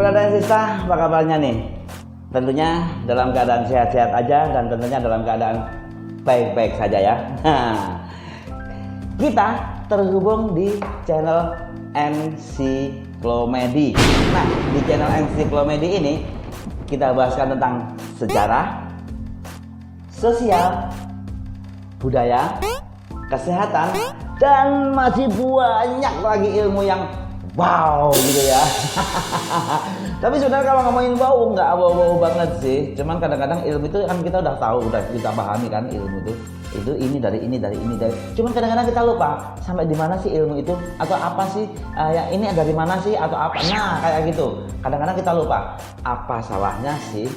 Brother and Sister, apa kabarnya nih? Tentunya dalam keadaan sehat-sehat aja dan tentunya dalam keadaan baik-baik saja ya. Kita terhubung di channel Ensiklomedi. Nah, di channel Ensiklomedi ini kita bahaskan tentang sejarah, sosial, budaya, kesehatan, dan masih banyak lagi ilmu yang wow gitu ya. Tapi sebenarnya kalau ngomongin wow nggak wow banget sih. Cuman kadang-kadang ilmu itu kan kita udah tahu, udah kita pahami kan ilmu itu ini dari. Cuman kadang-kadang kita lupa sampai di mana sih ilmu itu atau apa sih ya ini dari mana sih atau apa. Nah kayak gitu. Kadang-kadang kita lupa apa salahnya sih.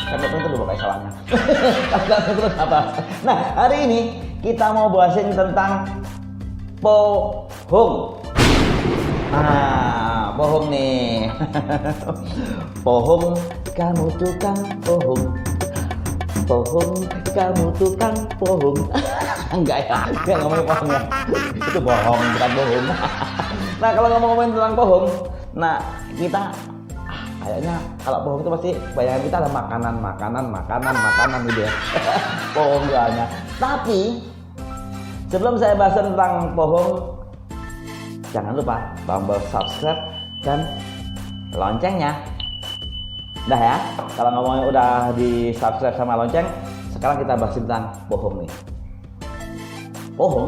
Sampai itu lupa kayak salahnya. Nah hari ini kita mau bahasin tentang pohong. Pohong nih. Pohong, kamu tukang pohong. Pohong, kamu tukang pohong. Enggak ya, dia ngomongin pohong ya. Itu bohong, bukan bohong. Nah kalau ngomongin tentang pohong, nah kita kayaknya kalau pohong itu pasti bayangan kita ada makanan gitu ya. Pohong banyak. Tapi sebelum saya bahas tentang pohong, jangan lupa tombol subscribe dan loncengnya. Udah ya, kalau ngomongnya udah di subscribe sama lonceng, sekarang kita bahas tentang pohong nih. Pohong,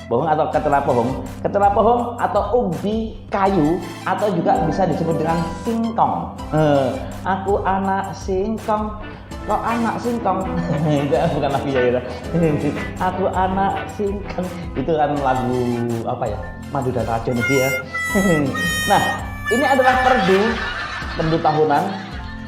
pohong atau ketela pohong. Ketela pohong atau ubi kayu atau juga bisa disebut dengan singkong. Aku anak singkong. Kok anak singkong? Itu bukan lagi ya gitu. Aku anak singkong. Itu kan lagu apa ya? Madu dan Racun itu ya. Nah, ini adalah perdu tahunan,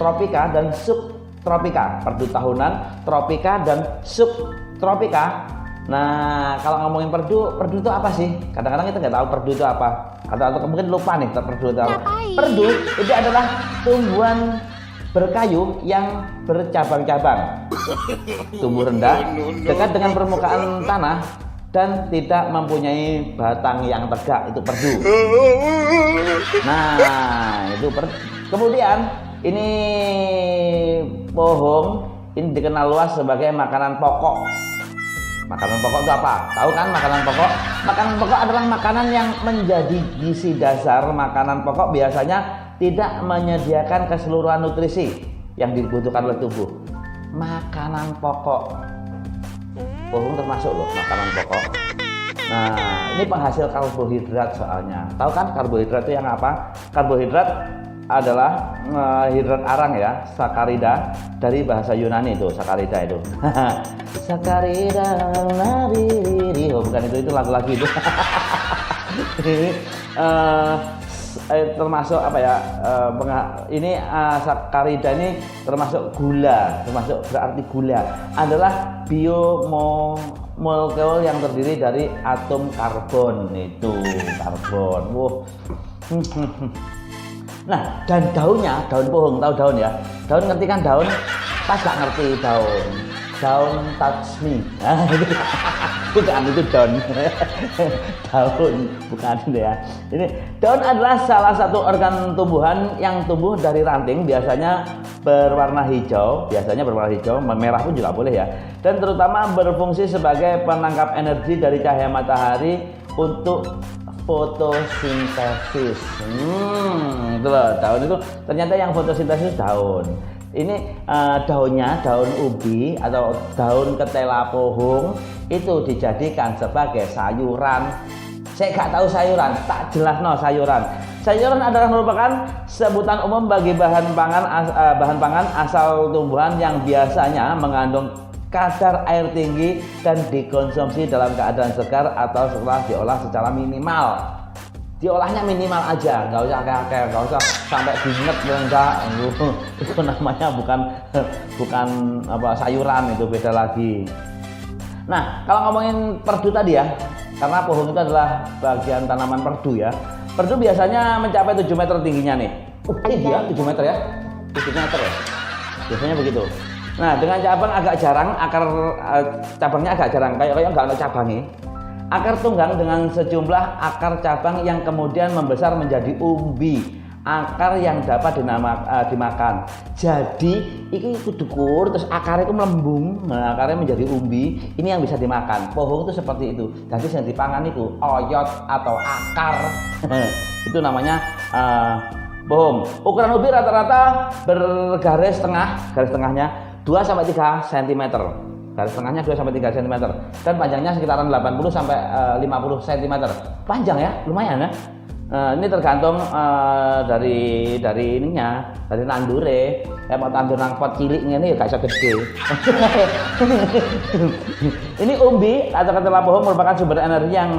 tropika dan subtropika. Perdu tahunan, tropika dan subtropika. Nah, kalau ngomongin perdu itu apa sih? Kadang-kadang kita nggak tahu perdu itu apa. Atau mungkin lupa nih perdu itu apa. Perdu itu adalah tumbuhan berkayu yang bercabang-cabang, tumbuh rendah, dekat dengan permukaan tanah, dan tidak mempunyai batang yang tegak. Itu perdu. Nah, itu kemudian ini pohong ini dikenal luas sebagai makanan pokok. Makanan pokok itu apa? Tahu kan makanan pokok? Makanan pokok adalah makanan yang menjadi gizi dasar. Makanan pokok biasanya tidak menyediakan keseluruhan nutrisi yang dibutuhkan oleh tubuh. Makanan pokok. Pohong termasuk loh makanan pokok. Nah, ini penghasil karbohidrat soalnya. Tahu kan karbohidrat itu yang apa? Karbohidrat adalah hidrat arang ya, sakarida, dari bahasa Yunani itu, sakarida itu. Sakarida nariri. Oh, bukan itu lagu-lagu itu. Termasuk apa ya? Ini sakarida ini termasuk gula, termasuk berarti gula. Adalah biomolekul yang terdiri dari atom karbon. Itu karbon. Wow. Nah, dan daunnya, daun pohong, tahu daun ya? Daun, ngerti kan daun? Pas gak ngerti daun. Daun touch me. Nah, itu bukan itu daun. Daun, bukan itu ya. Ini daun adalah salah satu organ tumbuhan yang tumbuh dari ranting, biasanya berwarna hijau, merah pun juga boleh ya. Dan terutama berfungsi sebagai penangkap energi dari cahaya matahari untuk fotosintesis. Itu loh, daun itu ternyata yang fotosintesis daun. Ini daunnya, daun ubi atau daun ketela pohong itu dijadikan sebagai sayuran. Saya nggak tahu sayuran, tak jelas no sayuran. Sayuran adalah merupakan sebutan umum bagi bahan pangan asal tumbuhan yang biasanya mengandung kadar air tinggi dan dikonsumsi dalam keadaan segar atau setelah diolah secara minimal. Diolahnya minimal aja, nggak usah kayak nggak usah sampai binget, enggak. Itu namanya bukan apa sayuran, itu beda lagi. Nah, kalau ngomongin perdu tadi ya, karena pohon itu adalah bagian tanaman perdu ya. Perdu biasanya mencapai 7 meter tingginya nih. Tinggi ya, 7 meter ya. 7 meter ya. Biasanya begitu. Nah, dengan cabang agak jarang, cabangnya agak jarang, kayak nggak ada cabangnya. Akar tunggang dengan sejumlah akar cabang yang kemudian membesar menjadi umbi. Akar yang dapat dimakan. Jadi ini kudukur terus akarnya itu melembung, nah, akarnya menjadi umbi. Ini yang bisa dimakan. Pohong itu seperti itu. Jadi yang dipangan itu oyot atau akar. Itu namanya pohong. Ukuran umbi rata-rata bergaris tengah, garis tengahnya 2-3 cm. Garis tengahnya 2-3 cm dan panjangnya sekitaran 80-50 cm. Panjang ya, lumayan ya. Ini tergantung dari ininya, dari tandure. Mau tandur nang pot cilik ini ya gak iso gede. Ini umbi atau ketela pohong merupakan sumber energi yang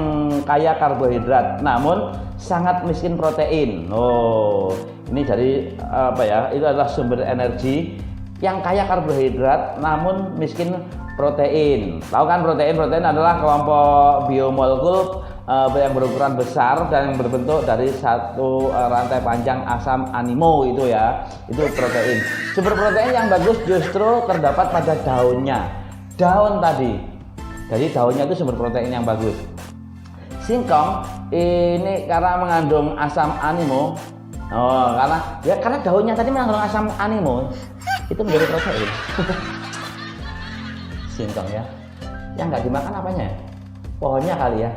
kaya karbohidrat, namun sangat miskin protein. Oh, ini jadi apa ya? Itu adalah sumber energi yang kaya karbohidrat, namun miskin protein. Tahu kan protein? Protein adalah kelompok biomolekul yang berukuran besar dan yang berbentuk dari satu rantai panjang asam amino itu ya, itu protein. Sumber protein yang bagus justru terdapat pada daunnya, daun tadi. Jadi daunnya itu sumber protein yang bagus. Singkong ini karena mengandung asam amino, karena daunnya tadi mengandung asam amino, itu menjadi protein. Singkong ya, yang nggak dimakan apanya? Pohonnya kali ya.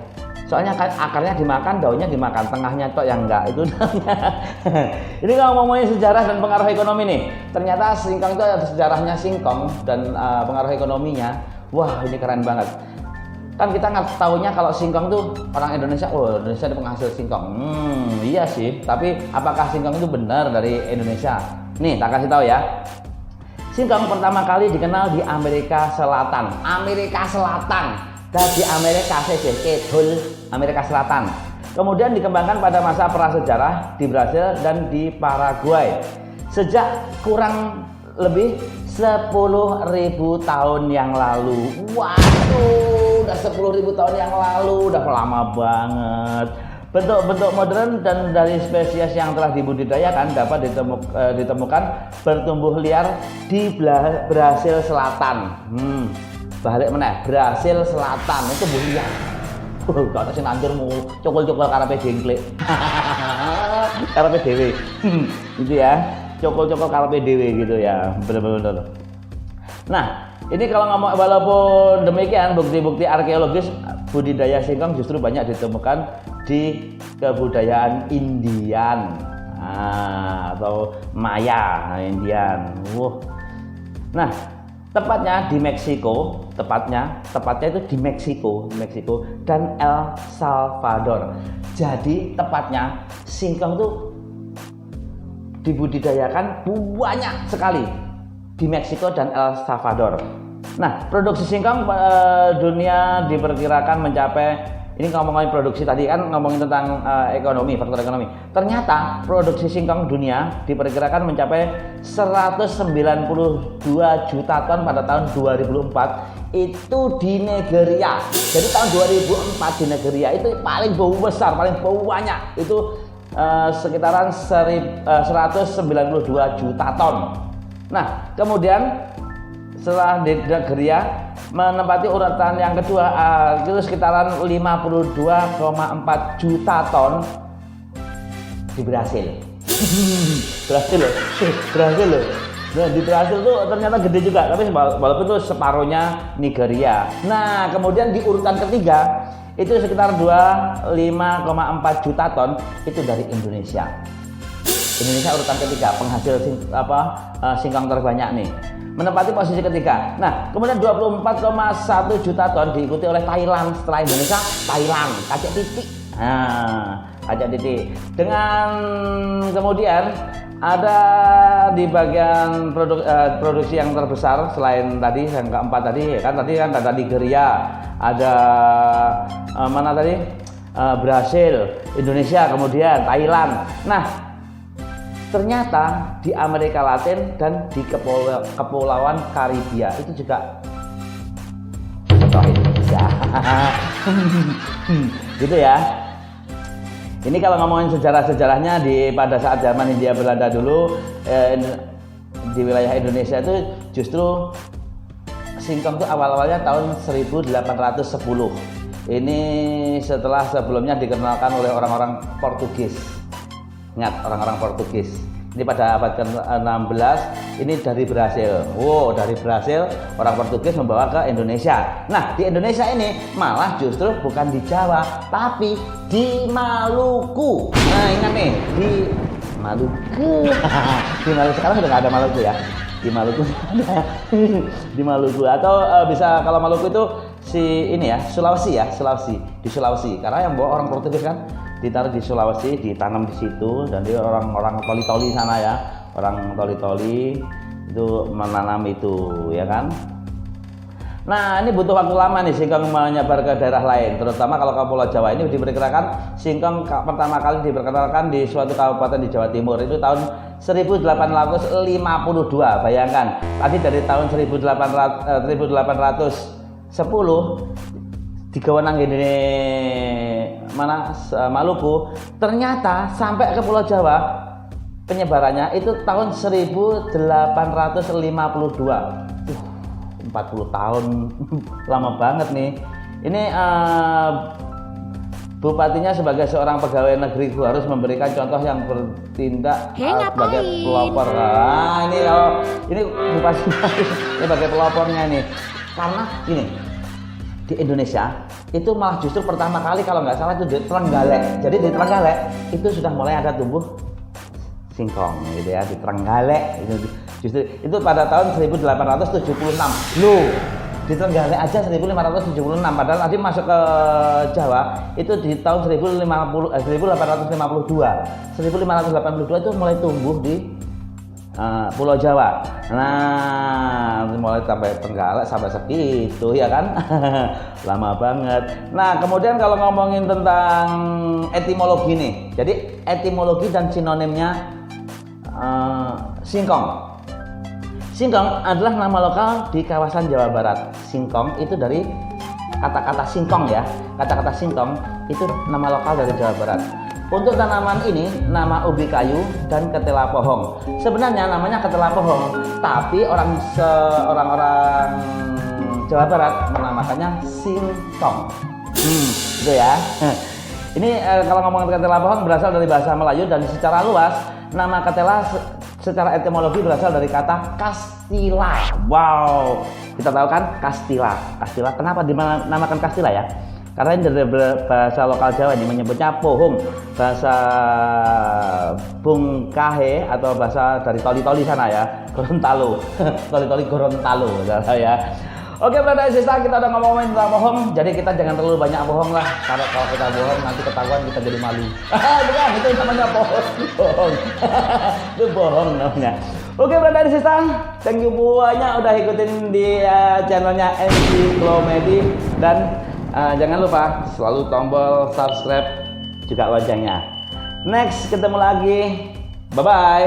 Soalnya akarnya dimakan, daunnya dimakan, tengahnya tok yang enggak itu. Ini kalau ngomongin sejarah dan pengaruh ekonomi nih, ternyata singkong itu ada sejarahnya singkong dan pengaruh ekonominya. Wah, ini keren banget. Kan kita nggak tahunya kalau singkong tuh orang Indonesia, oh Indonesia ada penghasil singkong. Iya sih, tapi apakah singkong itu benar dari Indonesia? Nih, tak kasih tahu ya. Singkong pertama kali dikenal di Amerika Selatan. Amerika Selatan. Dan di Amerika Amerika Selatan. Kemudian dikembangkan pada masa prasejarah di Brasil dan di Paraguay. Sejak kurang lebih 10.000 tahun yang lalu. Waduh, udah 10.000 tahun yang lalu, udah lama banget. Bentuk-bentuk modern dan dari spesies yang telah dibudidayakan dapat ditemukan bertumbuh liar di Brasil Selatan. Balik meneh, Brasil Selatan itu tumbuh liar. Kalau sing nandur cokol-cokol karepe dengklik. Karepe dhewe. Gitu ya. Cokol-cokol karepe dhewe gitu ya. Bener-bener. Nah, ini kalau ngomong walaupun demikian bukti-bukti arkeologis budidaya singkong justru banyak ditemukan di kebudayaan Indian. Atau Maya, Indian. Nah, tepatnya di Meksiko, tepatnya itu di Meksiko dan El Salvador. Jadi tepatnya singkong itu dibudidayakan banyak sekali di Meksiko dan El Salvador. Nah, produksi singkong dunia diperkirakan mencapai, ini ngomongin produksi tadi kan ngomongin tentang ekonomi, faktor ekonomi. Ternyata produksi singkong dunia diperkirakan mencapai 192 juta ton pada tahun 2004 itu di Nigeria. Jadi tahun 2004 di Nigeria itu paling besar, paling banyak itu sekitaran 192 juta ton. Nah, kemudian setelah di Nigeria menempati urutan yang kedua, itu sekitaran 52,4 juta ton di Brasil. Brasil loh. Nah, di Brasil tuh ternyata gede juga, tapi walaupun itu separuhnya Nigeria. Nah, kemudian di urutan ketiga itu sekitar 25,4 juta ton itu dari Indonesia. Indonesia urutan ketiga penghasil singkong terbanyak nih, menempati posisi ketiga. Nah, kemudian 24,1 juta ton diikuti oleh Thailand. Setelah Indonesia, Thailand, kacek titik. Nah, kacek titik. Dengan kemudian ada di bagian produksi yang terbesar selain tadi yang keempat tadi kan ada Nigeria, ada mana tadi? Brasil, Indonesia, kemudian Thailand. Nah, ternyata di Amerika Latin dan di kepulauan Karibia itu juga Indonesia. Gitu ya. Ini kalau ngomongin sejarah-sejarahnya pada saat zaman Hindia Belanda dulu di wilayah Indonesia itu justru singkong itu awal-awalnya tahun 1810. Ini setelah sebelumnya dikenalkan oleh orang-orang Portugis. Ingat, orang-orang Portugis. Ini pada abad ke-16, ini dari Brasil. Wow, dari Brasil orang Portugis membawa ke Indonesia. Nah, di Indonesia ini malah justru bukan di Jawa, tapi di Maluku. Nah, ingat nih, di Maluku. Di Maluku sekarang udah nggak ada Maluku ya. Di Maluku ada. Di Maluku atau bisa kalau Maluku itu Sulawesi ya, di Sulawesi. Karena yang bawa orang Portugis kan ditaruh di Sulawesi, ditanam di situ, dan dia orang toli-toli sana ya, orang toli-toli itu menanam itu ya kan. Nah, ini butuh waktu lama nih singkong menyebar ke daerah lain, terutama kalau ke Pulau Jawa. Ini diperkirakan singkong pertama kali diperkenalkan di suatu kabupaten di Jawa Timur itu tahun 1852. Bayangkan, tadi dari tahun 1810 digawanang ini mana Maluku, ternyata sampai ke Pulau Jawa penyebarannya itu tahun 1852. 40 tahun lama banget nih. Ini bupatinya sebagai seorang pegawai negeri harus memberikan contoh yang bertindak sebagai pelopor. Nah, ini bupatinya sebagai pelopornya nih. Karena ini di Indonesia itu malah justru pertama kali kalau nggak salah itu di Trenggalek. Jadi di Trenggalek itu sudah mulai ada tumbuh singkong gitu ya, di Trenggalek justru itu pada tahun 1876. Loh, di Trenggalek aja 1576, padahal tadi masuk ke Jawa itu di tahun 1852 itu mulai tumbuh di Pulau Jawa. Nah, mulai sampai Trenggalek sampai segitu ya kan. Lama banget. Nah, kemudian kalau ngomongin tentang etimologi nih. Jadi etimologi dan sinonimnya singkong. Singkong adalah nama lokal di kawasan Jawa Barat. Singkong itu dari kata-kata singkong ya. Kata-kata singkong itu nama lokal dari Jawa Barat. Untuk tanaman ini nama ubi kayu dan ketela pohong. Sebenarnya namanya ketela pohong, tapi orang-orang Jawa Barat menamakannya singkong. Gitu ya. Ini kalau ngomong ketela pohong berasal dari bahasa Melayu dan secara luas nama ketela secara etimologi berasal dari kata Castilla. Wow, kita tahu kan Castilla. Castilla kenapa dinamakan Castilla ya? Karena ini dari bahasa lokal Jawa ini menyebutnya pohong, bahasa Bungkahe atau bahasa dari toli-toli sana ya, Gorontalo, toli-toli Gorontalo ya. Oke, brother sister, kita udah ngomongin tentang bohong, jadi kita jangan terlalu banyak bohong lah. Karena kalau kita bohong nanti ketahuan kita jadi malu. Bukan, itu namanya bohong. Itu bohong namanya. Oke, brother sister, thank you banyak udah ikutin di channelnya Encyclomedi dan jangan lupa selalu tombol subscribe juga loncengnya. Next ketemu lagi. Bye bye.